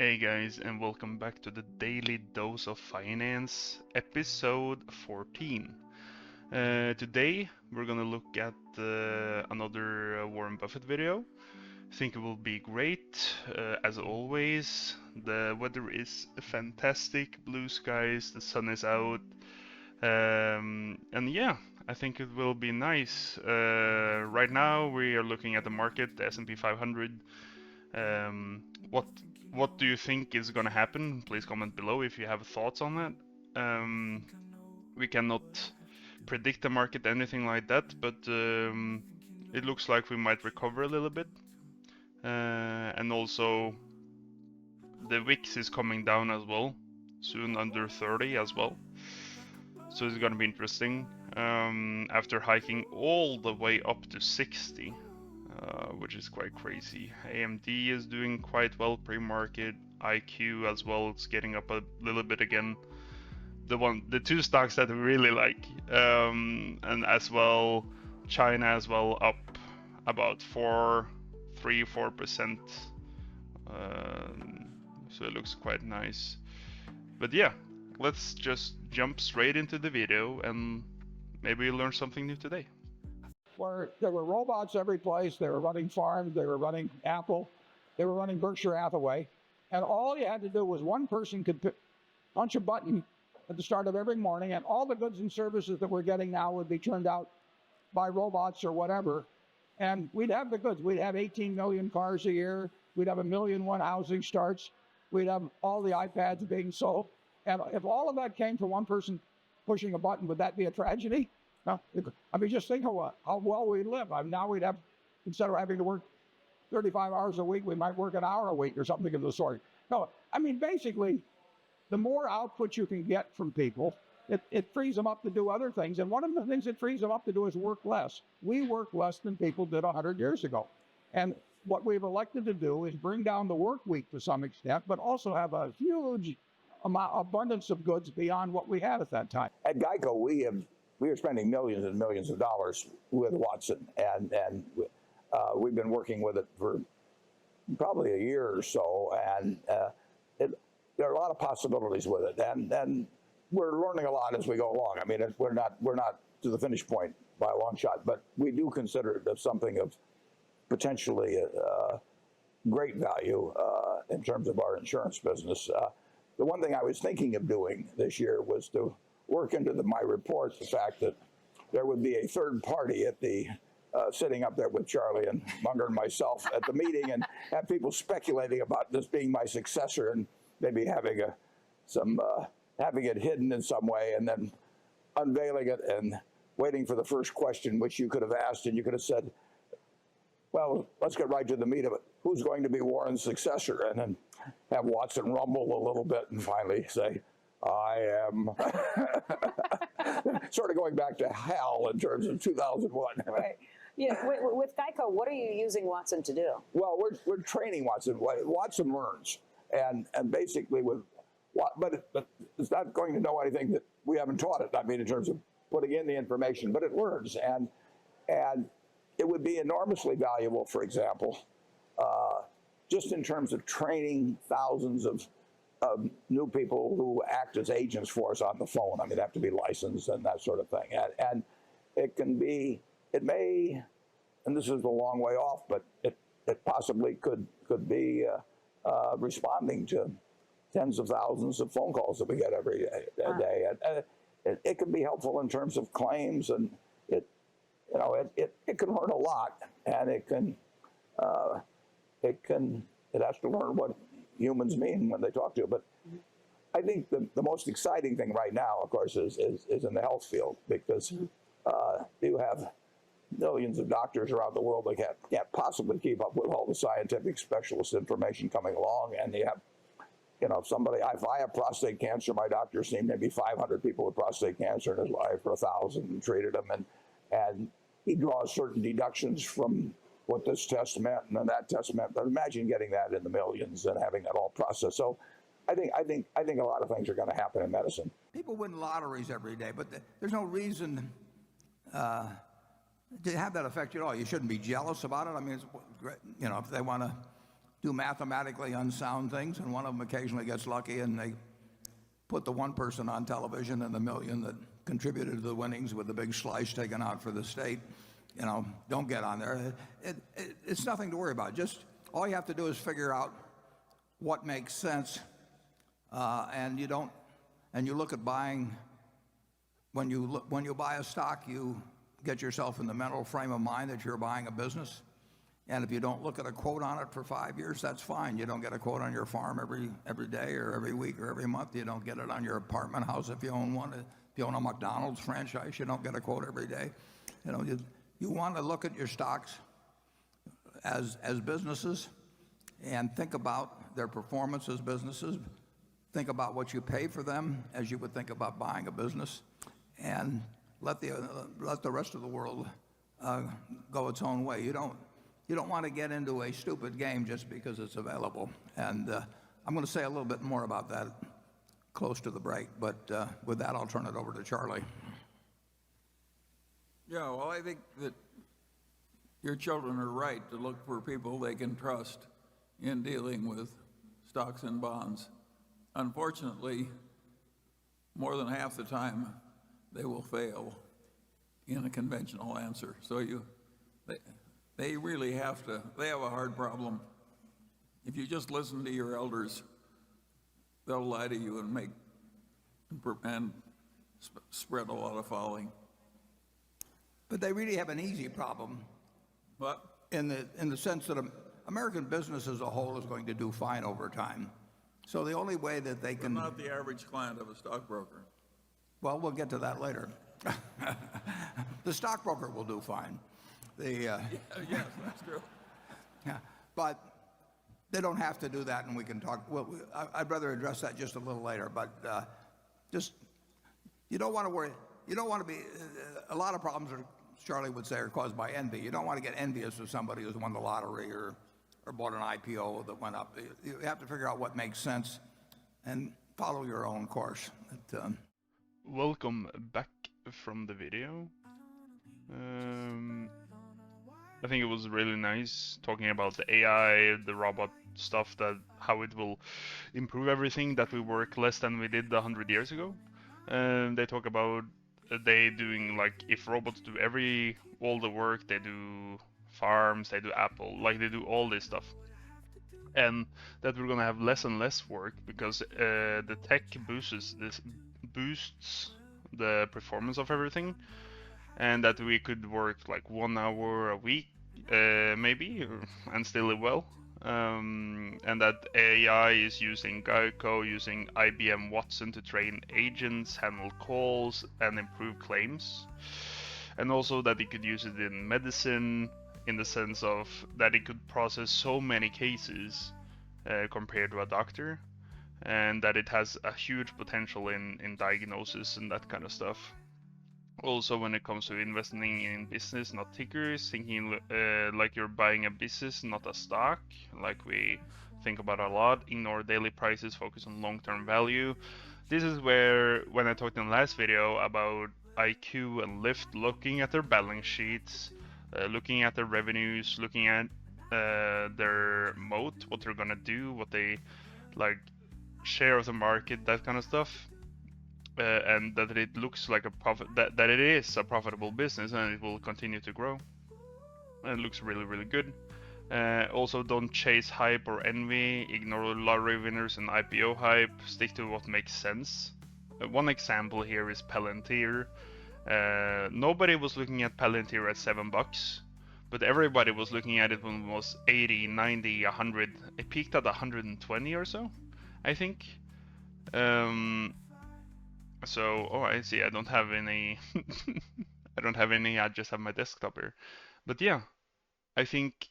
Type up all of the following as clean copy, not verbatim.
Hey guys, and welcome back to the Daily Dose of Finance, episode 14. Today we're gonna look at another Warren Buffett video. I think it will be great, as always. The weather is fantastic, blue skies, the sun is out, and yeah, I think it will be nice. Right now we are looking at the market, the S&P 500. Um, what what do you think is gonna happen? Please comment below if you have thoughts on that. We cannot predict the market, anything like that, but it looks like we might recover a little bit. And also, the VIX is coming down as well, soon under 30 as well. So it's gonna be interesting. After hiking all the way up to 60. Which is quite crazy. AMD is doing quite well pre-market. IQ as well, it's getting up a little bit again. The two stocks that we really like, and as well, China as well up about 4%. So it looks quite nice. But yeah, let's just jump straight into the video and maybe learn something new today. Where there were robots every place. They were running farms. They were running Apple. They were running Berkshire Hathaway. And all you had to do was one person could punch a button at the start of every morning, and all the goods and services that we're getting now would be turned out by robots or whatever. And we'd have the goods. We'd have 18 million cars a year. We'd have 1 million housing starts. We'd have all the iPads being sold. And if all of that came from one person pushing a button, would that be a tragedy? No, I mean, just think of how well we live. I mean, now we'd have, instead of having to work 35 hours a week, we might work an hour a week or something of the sort. No, I mean, basically, the more output you can get from people, it frees them up to do other things. And one of the things it frees them up to do is work less. We work less than people did 100 years ago. And what we've elected to do is bring down the work week to some extent, but also have a huge abundance of goods beyond what we had at that time. At GEICO, we are spending millions and millions of dollars with Watson, and we've been working with it for probably a year or so, and there are a lot of possibilities with it, and we're learning a lot as we go along. I mean, we're not to the finish point by a long shot, but we do consider it as something of potentially great value in terms of our insurance business. The one thing I was thinking of doing this year was to work into my report the fact that there would be a third party at the sitting up there with Charlie and Munger and myself at the meeting, and have people speculating about this being my successor and maybe having it hidden in some way, and then unveiling it and waiting for the first question, which you could have asked, and you could have said, well, let's get right to the meat of it. Who's going to be Warren's successor? And then have Watson rumble a little bit and finally say, I am. Sort of going back to hell in terms of 2001. Right. Yeah. With GEICO, what are you using Watson to do? Well, we're training Watson. Watson learns, and basically but it's not going to know anything that we haven't taught it. I mean, in terms of putting in the information, but it learns, and it would be enormously valuable, for example, just in terms of training thousands of new people who act as agents for us on the phone. I mean, they have to be licensed and that sort of thing. And it may, and this is a long way off, but it possibly could be responding to tens of thousands of phone calls that we get every day. And it can be helpful in terms of claims, and it can learn a lot, and it has to learn what humans mean when they talk to you. But I think the most exciting thing right now, of course, is in the health field, because you have millions of doctors around the world that can't possibly keep up with all the scientific specialist information coming along. And you have, if I have prostate cancer, my doctor's seen maybe 500 people with prostate cancer in his life, or 1,000, and treated them. And he draws certain deductions from what this test meant and then that test meant. But imagine getting that in the millions and having that all processed. So I think a lot of things are going to happen in medicine. People win lotteries every day, but there's no reason to have that affect you at all. You shouldn't be jealous about it. I mean, it's great, if they want to do mathematically unsound things, and one of them occasionally gets lucky and they put the one person on television and the million that contributed to the winnings with the big slice taken out for the state, don't get on there. It's nothing to worry about. Just all you have to do is figure out what makes sense, and you look at buying. When you buy a stock, you get yourself in the mental frame of mind that you're buying a business. And if you don't look at a quote on it for 5 years, that's fine. You don't get a quote on your farm every day or every week or every month. You don't get it on your apartment house if you own one. If you own a McDonald's franchise, you don't get a quote every day. You want to look at your stocks as businesses and think about their performance as businesses. Think about what you pay for them as you would think about buying a business, and let the rest of the world go its own way. You don't want to get into a stupid game just because it's available. And I'm going to say a little bit more about that close to the break. But with that, I'll turn it over to Charlie. Yeah, well, I think that your children are right to look for people they can trust in dealing with stocks and bonds. Unfortunately, more than half the time, they will fail in a conventional answer. So they really they have a hard problem. If you just listen to your elders, they'll lie to you and spread a lot of folly. But they really have an easy problem. But in the sense that American business as a whole is going to do fine over time. So the only way that they can... not the average client of a stockbroker. Well, we'll get to that later. The stockbroker will do fine. Yes, that's true. Yeah, but they don't have to do that, and we can talk. Well, I'd rather address that just a little later. But you don't want to worry. You don't want to be. A lot of problems, Charlie would say, are caused by envy. You don't want to get envious of somebody who's won the lottery or bought an IPO that went up. You have to figure out what makes sense and follow your own course. Welcome back from the video. I think it was really nice talking about the AI, the robot stuff, that how it will improve everything, that we work less than we did 100 years ago. They talk about they doing, like, if robots do all the work, they do farms, they do Apple, like they do all this stuff. And that we're gonna have less and less work because the tech boosts the performance of everything, and that we could work like 1 hour a week, maybe, and still live well. And that AI is using GEICO, using IBM Watson to train agents, handle calls, and improve claims. And also that it could use it in medicine, in the sense of that it could process so many cases compared to a doctor, and that it has a huge potential in diagnosis and that kind of stuff. Also, when it comes to investing in business, not tickers, thinking like you're buying a business, not a stock, like we think about a lot. Ignore daily prices, focus on long-term value. This is where, when I talked in the last video about IQ and Lyft, looking at their balance sheets, looking at their revenues, looking at their moat, what they're gonna do, what they like, share of the market, that kind of stuff. And that it looks like a profit, that it is a profitable business and it will continue to grow. And it looks really, really good. Also, don't chase hype or envy. Ignore lottery winners and IPO hype. Stick to what makes sense. One example here is Palantir. Nobody was looking at Palantir at $7, but everybody was looking at it when it was 80, 90, 100. It peaked at 120 or so, I think. So, oh, I see. I don't have any. I don't have any. I just have my desktop here. But yeah, I think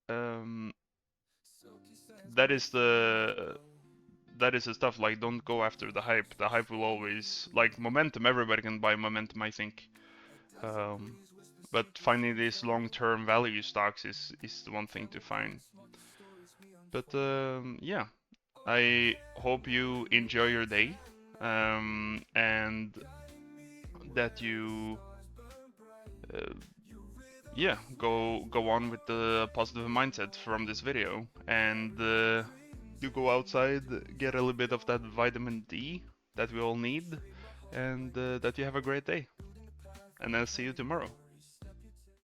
that is the stuff. Like, don't go after the hype. The hype will always, like, momentum. Everybody can buy momentum, I think. But finding these long-term value stocks is the one thing to find. But yeah, I hope you enjoy your day. And that you yeah, go on with the positive mindset from this video, and you go outside, get a little bit of that vitamin D that we all need, and that you have a great day. And I'll see you tomorrow.